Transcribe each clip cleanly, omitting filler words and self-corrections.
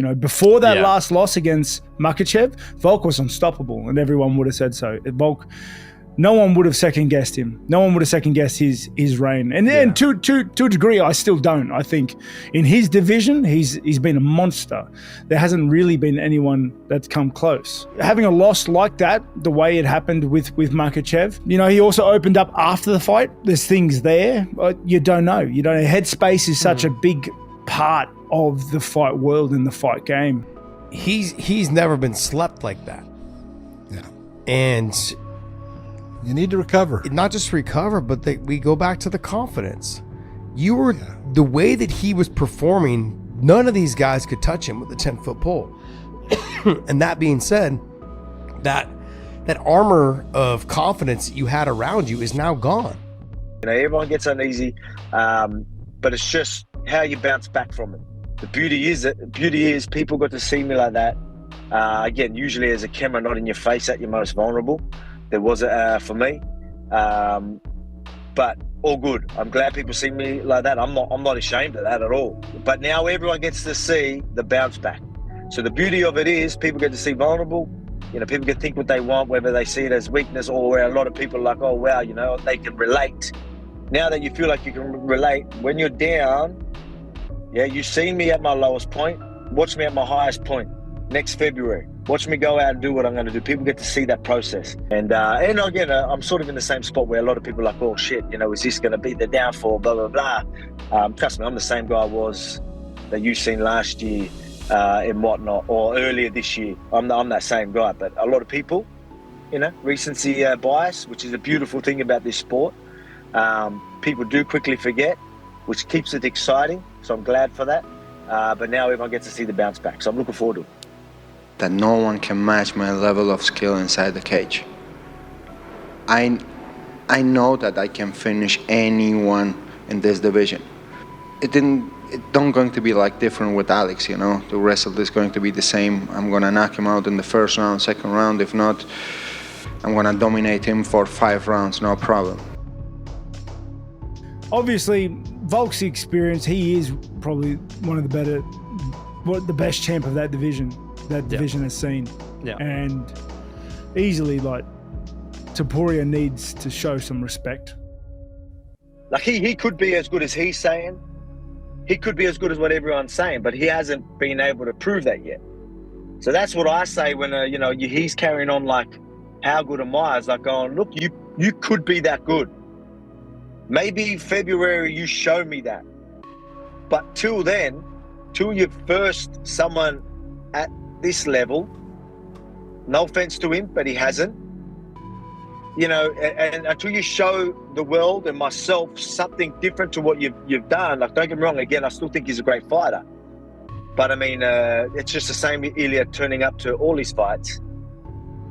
You know, before that last loss against Makhachev, Volk was unstoppable, and everyone would have said so. Volk, no one would have second-guessed him. No one would have second-guessed his reign. And to a degree, I still don't. I think in his division, he's been a monster. There hasn't really been anyone that's come close. Having a loss like that, the way it happened with Makhachev, you know, he also opened up after the fight. There's things there, but you don't know. You don't know. Headspace is such a big part of the fight world and the fight game. He's never been slept like that. Yeah. And you need to recover. Not just recover, but we go back to the confidence. You were the way that he was performing, none of these guys could touch him with a 10-foot pole. And that being said, that armor of confidence that you had around you is now gone. You know, everyone gets uneasy, but it's just how you bounce back from it. The beauty is people got to see me like that. Again, usually as a camera not in your face at your most vulnerable. There was for me, but all good. I'm glad people see me like that. I'm not ashamed of that at all. But now everyone gets to see the bounce back. So the beauty of it is people get to see vulnerable. You know, people can think what they want, whether they see it as weakness or where a lot of people are like, oh wow, you know, they can relate. Now that you feel like you can relate, when you're down, you've seen me at my lowest point. Watch me at my highest point next February. Watch me go out and do what I'm going to do. People get to see that process. And again, I'm sort of in the same spot where a lot of people are like, oh shit, you know, is this going to be the downfall, blah, blah, blah. Trust me, I'm the same guy I was that you've seen last year and whatnot, or earlier this year. I'm that same guy. But a lot of people, you know, recency bias, which is a beautiful thing about this sport. People do quickly forget, which keeps it exciting. So I'm glad for that. But now everyone gets to see the bounce back. So I'm looking forward to it. That no one can match my level of skill inside the cage. I know that I can finish anyone in this division. It don't going to be like different with Alex, you know. The rest of this going to be the same. I'm gonna knock him out in the first round, second round. If not, I'm gonna dominate him for 5 rounds, no problem. Obviously, Volk's experience, he is probably one of the best champ of that division has seen. Yeah. And easily, like, Topuria needs to show some respect. Like, he could be as good as he's saying. He could be as good as what everyone's saying, but he hasn't been able to prove that yet. So that's what I say when, he's carrying on like, how good am I? It's like going, look, you could be that good. Maybe February you show me that. But till then, till you're first someone at this level, no offense to him, but he hasn't, you know, and until you show the world and myself something different to what you've done, like, don't get me wrong, again, I still think he's a great fighter. But I mean, it's just the same Ilia turning up to all his fights.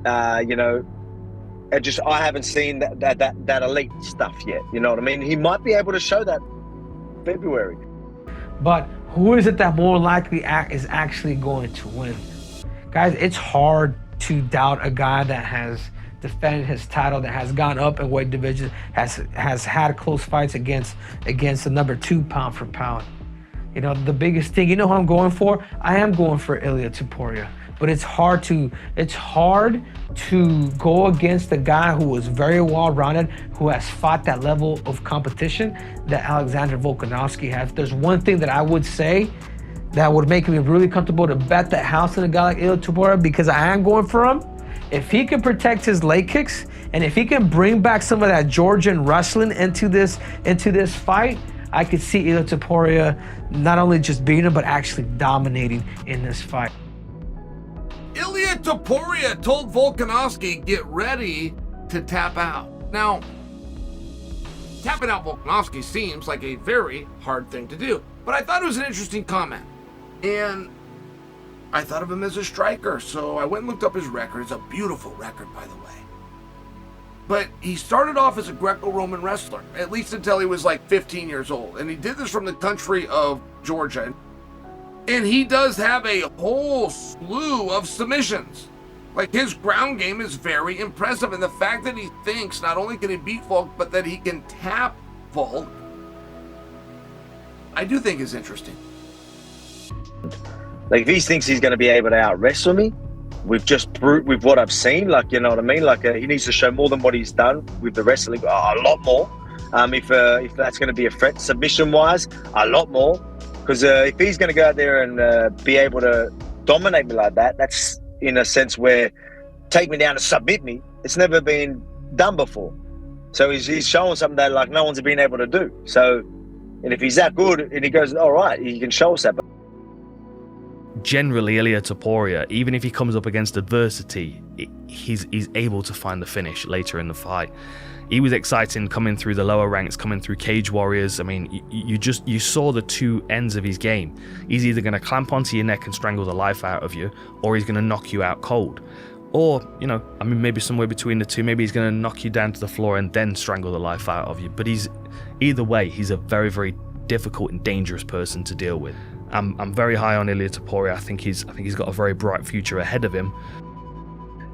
You know, I haven't seen that elite stuff yet. You know what I mean? He might be able to show that February. But who is it that more likely is actually going to win? Guys, it's hard to doubt a guy that has defended his title, that has gone up in weight division, has had close fights against the number 2 pound for pound. You know, the biggest thing, you know who I'm going for? I am going for Ilia Topuria. But it's hard to go against a guy who was very well-rounded, who has fought that level of competition that Alexander Volkanovski has. There's one thing that I would say that would make me really comfortable to bet that house on a guy like Ilia Topuria, because I am going for him. If he can protect his leg kicks, and if he can bring back some of that Georgian wrestling into this fight, I could see Ilia Topuria not only just beating him, but actually dominating in this fight. Ilia Topuria told Volkanovski, get ready to tap out. Now, tapping out Volkanovski seems like a very hard thing to do, but I thought it was an interesting comment. And I thought of him as a striker, so I went and looked up his record. It's a beautiful record, by the way. But he started off as a Greco-Roman wrestler, at least until he was like 15 years old. And he did this from the country of Georgia. And he does have a whole slew of submissions. Like, his ground game is very impressive. And the fact that he thinks not only can he beat Volk, but that he can tap Volk, I do think is interesting. Like if he thinks he's going to be able to out wrestle me, with what I've seen, like, you know what I mean? Like he needs to show more than what he's done with the wrestling, a lot more. If that's going to be a threat submission wise, a lot more. Because if he's going to go out there and be able to dominate me like that, that's in a sense where take me down to submit me. It's never been done before. So he's showing something that like no one's been able to do. So, and if he's that good and he goes, all right, he can show us that. Generally, Ilia Topuria, even if he comes up against adversity, he's able to find the finish later in the fight. He was exciting coming through the lower ranks, coming through Cage Warriors. I mean, you saw the two ends of his game. He's either going to clamp onto your neck and strangle the life out of you, or he's going to knock you out cold. Or, you know, I mean, maybe somewhere between the two. Maybe he's going to knock you down to the floor and then strangle the life out of you. But either way, he's a very, very difficult and dangerous person to deal with. I'm very high on Ilia Topuria. I think he's got a very bright future ahead of him.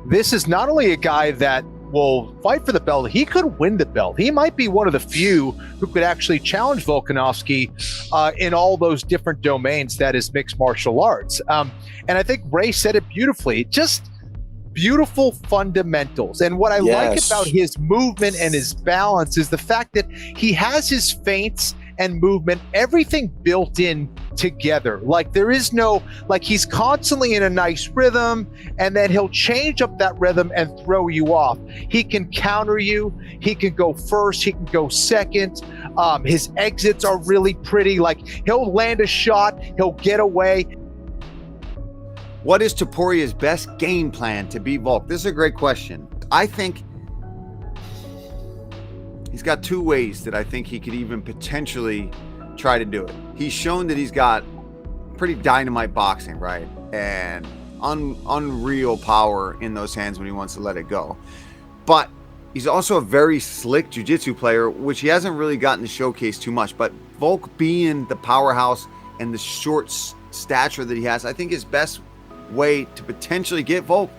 This is not only a guy that will fight for the belt, he could win the belt. He might be one of the few who could actually challenge Volkanovski in all those different domains that is mixed martial arts. And I think Ray said it beautifully. Just beautiful fundamentals. And what I like about his movement and his balance is the fact that he has his feints and movement, everything built in together. Like there is no, like he's constantly in a nice rhythm, and then he'll change up that rhythm and throw you off. He can counter you. He can go first. He can go second. His exits are really pretty. Like he'll land a shot. He'll get away. What is Topuria's best game plan to beat Volk? This is a great question. I think he's got two ways that I think he could even potentially try to do it. He's shown that he's got pretty dynamite boxing, right? And unreal power in those hands when he wants to let it go. But he's also a very slick jiu-jitsu player, which he hasn't really gotten to showcase too much. But Volk being the powerhouse and the short stature that he has, I think his best way to potentially get Volk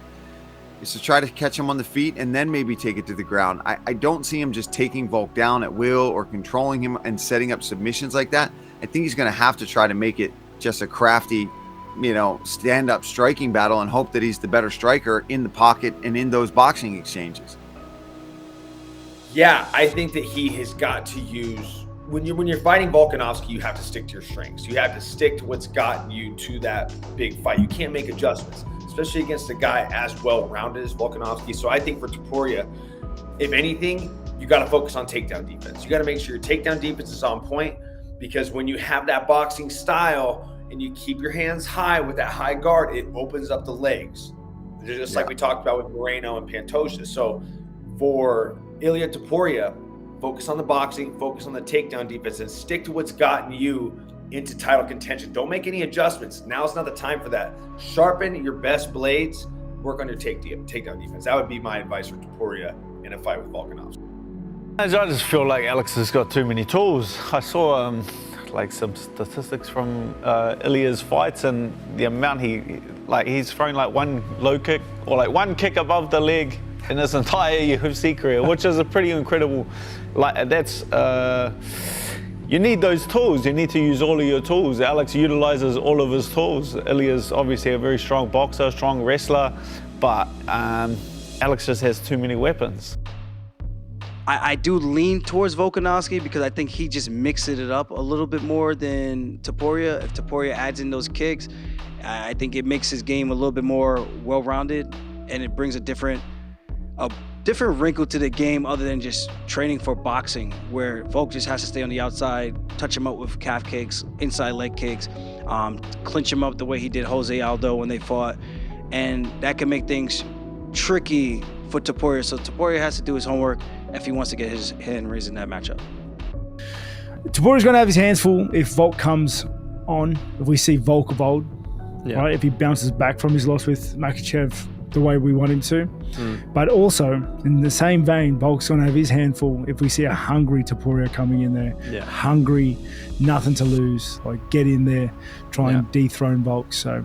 is to try to catch him on the feet and then maybe take it to the ground. I don't see him just taking Volk down at will or controlling him and setting up submissions like that. I think he's going to have to try to make it just a crafty, stand-up striking battle and hope that he's the better striker in the pocket and in those boxing exchanges. Yeah, I think that he has got to use, when you're fighting Volkanovski, you have to stick to your strengths. You have to stick to what's gotten you to that big fight. You can't make adjustments, especially against a guy as well-rounded as Volkanovski. So I think for Topuria, if anything, you got to focus on takedown defense. You got to make sure your takedown defense is on point, because when you have that boxing style and you keep your hands high with that high guard, it opens up the legs. They're just like we talked about with Moreno and Pantoja. So for Ilia Topuria, focus on the boxing, focus on the takedown defense, and stick to what's gotten you into title contention. Don't make any adjustments. Now's not the time for that. Sharpen your best blades, work on your takedown defense. That would be my advice for Topuria in a fight with Volkanovski. I just feel like Alex has got too many tools. I saw some statistics from Ilia's fights, and the amount he's thrown like one low kick or like one kick above the leg in his entire UFC career, which is a pretty incredible. You need those tools. You need to use all of your tools. Alex utilizes all of his tools. Ilia's obviously a very strong boxer, strong wrestler, but Alex just has too many weapons. I do lean towards Volkanovski because I think he just mixes it up a little bit more than Topuria. If Topuria adds in those kicks, I think it makes his game a little bit more well-rounded, and it brings a different wrinkle to the game other than just training for boxing, where Volk just has to stay on the outside, touch him up with calf kicks, inside leg kicks, clinch him up the way he did Jose Aldo when they fought, and that can make things tricky for Topuria. So Topuria has to do his homework if he wants to get his hand raised in that matchup. Topuria's going to have his hands full if Volk comes on, if we see Volk of old, right? If he bounces back from his loss with Makhachev the way we want him to. But also, in the same vein, Volk's going to have his handful if we see a hungry Topuria coming in there. Hungry, nothing to lose, like get in there, try and dethrone Volk. So